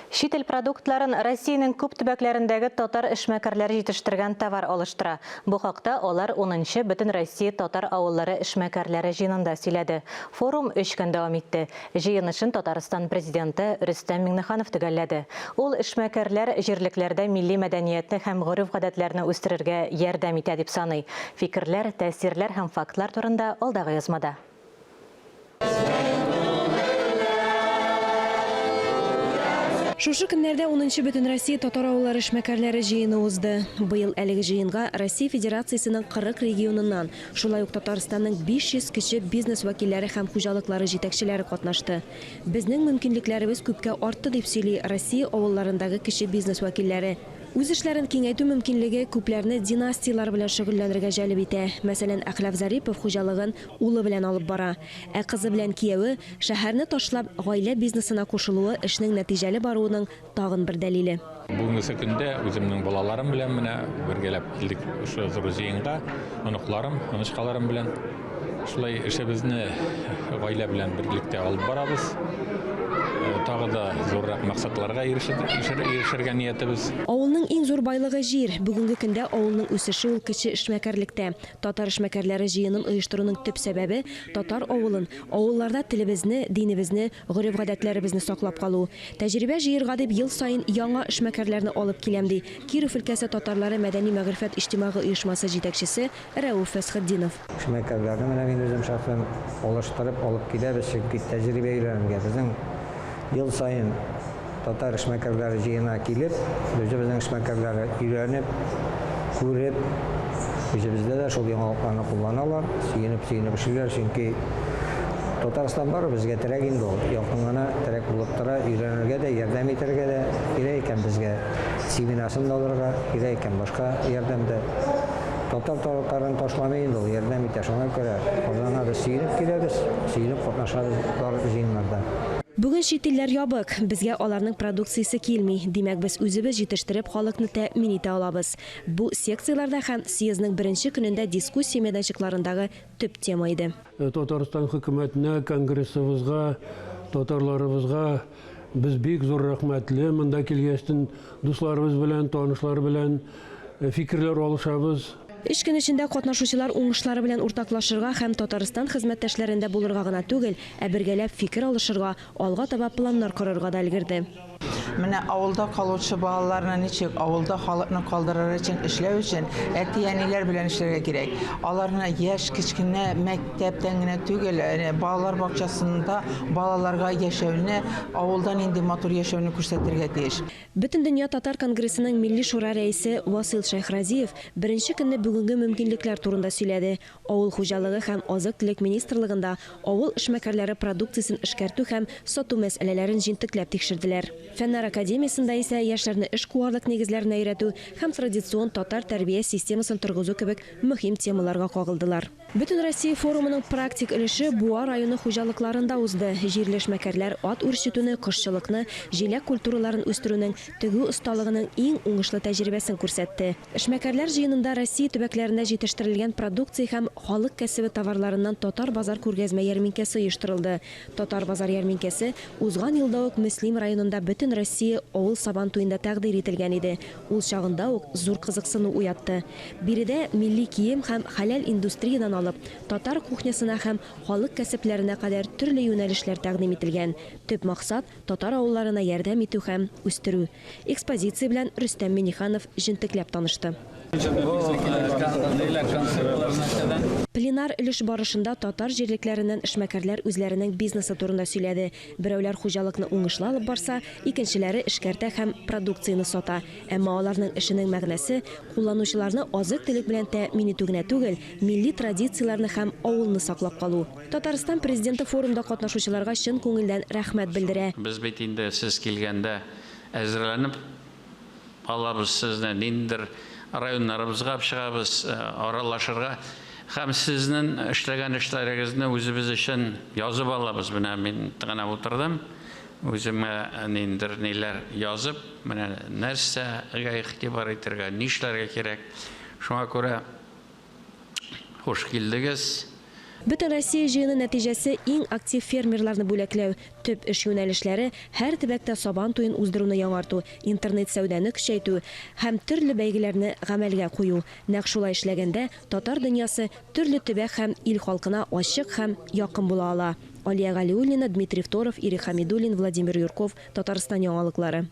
Шител продуктларын Россияның күп төбәкләрендәге татар эшмәкәрләре җитештергән товар алыштыра. Бу хакта алар 10-нчы Бөтен Россия татар авыллары эшмәкәрләре җыенында сөйләде. Форум 3 көн дәвам итте. Җыен өчен Татарстан президенты Рөстәм Миңнеханов төгәлләде. Ул эшмәкәрләр җирлекләрдә милли мәдәниятне һәм гореф-гадәтләрне үстерергә ярдәм итә дип саный. Фикерләр, тәэсирләр һәм фактлар турында алдагы язмада. Шушы көннәрдә 10-нчы Бөтен Россия татар авыллары эшмәкәрләре җыены узды. Быел әлеге җыенга Россия Федерациясының 40 регионыннан, шулай ук Татарстанның 500 кеше бизнес вәкилләре һәм хуҗалыклары җитәкчеләре катнашты. Безнең мөмкинлекләребез күпкә артты дип сөйли Россия авылларындагы кеше бизнес вәкилләре. Үз эшләрен киңәйтү мөмкинлеге күпләрне династиялар белән шөгыльләнергә җәлеп итә. Мәсәлән, Әхләф Зарипов хуҗалыгын улы белән алып бара. Ә кызы белән кияве шәһәрне ташлап гаилә бизнесына кушылуы эшнең нәтиҗәле баруының тагын бер дәлиле. Бүгенге көндә үземнең балаларым белән менә бергәләп килдек ошо зур җыенга, оныкларым, онышкаларым белән. Шулай эшебезне гаилә белән берлектә алып барабыз. Тагы да зуррак максатларга ирешергә ниятебез. Авылның иң зур байлыгы җир. Бүгенге көндә авылның үсеше ул кече эшмәкәрлектә. Татар эшмәкәрләре җыенын оештыруның төп сәбәбе татар авылын, авылларда телебезне, динебезне, гореф-гадәтләребезне саклап калу. Тәҗрибә җыерга дип ел саен яңа эшмәкәрләрне алып киләм ди. Киров өлкәсе татарлары мәдәни мәгърифәт иҗтимагый оешмасы җитәкчесе Рәүф Фәсхетдинов. Эшмәкәрләрне менә мин үзем шәхсән алыштырып алып киләбез, чөнки тәҗрибә өйрәнергә безнең ел сайын татар эшмәкәрләре җыена килеп, безнең эшмәкәрләре өйрәнеп, күреп, бездә дә шул яңалыкларны кулланалар, сөенеп эшләр, чөнки Татарстан бар безгә терәк инде ул. Якын гына терәк булып тора, өйрәнергә дә, ярдәм итәргә дә кирәк икән безгә. Семинасын да алырга кирәк икән, башка ярдәмдә. Татар тавыкларын ташламый инде ул, ярдәм итә. Шуңа күрә Казанга да сөенеп киләбез, сөенеп катнашабыз бар җыеннарда. Бүген чит илләр ябык, безгә аларның продукциясе килми. Димәк, без үзебез җитештереп халыкны тәэмин итә алабыз. Бу секцияларда һәм съездның беренче көнендә дискуссия мәйданчыкларындагы төп тема иде. Татарстан хөкүмәтенә, конгрессыбызга, татарларыбызга без бик зур рәхмәтле. Монда килгәчтен дусларыбыз белән, танышлар белән фикерләр алышабыз. Эш көн эчендә катнашучылар уңышлары белән уртаклашырга һәм Татарстан хезмәттәшләрендә булырга гына түгел, ә бергәләп фикер алышырга, алга таба планнар корырга да өлгерде. Менә авылда калучы балаларны ничек авылда халыкны калдырыр өчен эшләү өчен әти-әниләр белән эшләргә кирәк. Аларны яшь кичкенә мәктәптән генә түгел, балалар бакчасында балаларга яшәүне, авылдан инде матур яшәүне күрсәтергә тиеш. Бөтен дөнья татар конгрессының милли шура рәисе Васил Шайхразиев беренче көнне бүгенге мөмкинлекләр турында сөйләде. Авыл хуҗалыгы һәм азык-төлек министрлыгында авыл эшмәкәрләре продукциясын эшкәртү һәм сату мәсьәләләрен җинтекләп тикшерделәр. Фәннәр академиясында исә яшьләрне эш куарлык нигезләренә өйрәтү һәм традицион татар тәрбия системасын торгызу кебек мөһим темаларга кагылдылар. Бөтен Россия форумының практик өлеше Буа районы хуҗалыкларында узды. Җирле эшмәкәрләр ат үрчетүне, кошчылыкны, җиләк культураларын үстерүнең тегү осталыгының иң уңышлы тәҗрибәсен күрсәтте. Эшмәкәрләр җыенында Россия төбәкләрендә җитештерелгән продукция һәм халык кәсебе товарларыннан Татар базар күргәзмә ярминкәсе оештырылды. Татар базар ярминкәсе узган елда ук Мөслим районында Бөтен Россия авыл сабан туенда тәкъдир ителгән иде. Ул чагында ук зур кызыксыну уятты. Биредә милли кием һәм хәләл индустриядан алып, татар кухнясына һәм халык кәсепләренә кадәр төрле юнәлешләр тәкъдим ителгән. Төп максат татар авылларына ярдәм итү һәм үстерү. Экспозиция белән Рөстәм Миңнеханов җентекләп танышты. Пленар өлеш барышында татар җирлекләреннән эшмәкәрләр үзләренең бизнесы турында сөйләде. Берәүләр хуҗалыкны уңышлы алып барса, икенчеләре эшкәртә һәм продукцияны сата. Әмма аларның эшенең мәгънәсе кулланучыларны азык-төлек белән тәэмин итү генә түгел, милли традицияларны һәм авылны саклап калу. Татарстан президенты форумда катнашучыларга чын күңелдән рәхмәт белдерә. Без бит инде сез килгәндә әзерләнеп алабыз сезне ниндер районнарыбызга чыгабыз, аралашырга һәм сезнең эшләгән эшләрегезне үзебез өчен язып алабыз. Менә мин гына утырдым, үземә ниндер ниләр язып, менә нәрсәгә игътибар итәргә, нишләргә кирәк. Шуңа күрә хуш килдегез. Бөтен Россия җыйыны нәтиҗәсе иң актив фермерларны бүләкләү, төп эш юнәлешләре һәр төбәктә сабан туен уздыруны яңарту, интернет сәүдәне көчәйтү һәм төрле бәйгеләрне гамәлгә кую. Нәкъ шулай эшләгәндә татар дөньясы төрле төбәк һәм ил халкына ачык һәм якын була ала. Алия Галиуллина, Дмитрий Второв, Ирик Хамидуллин, Владимир Юрков, Татарстан яңалыклары.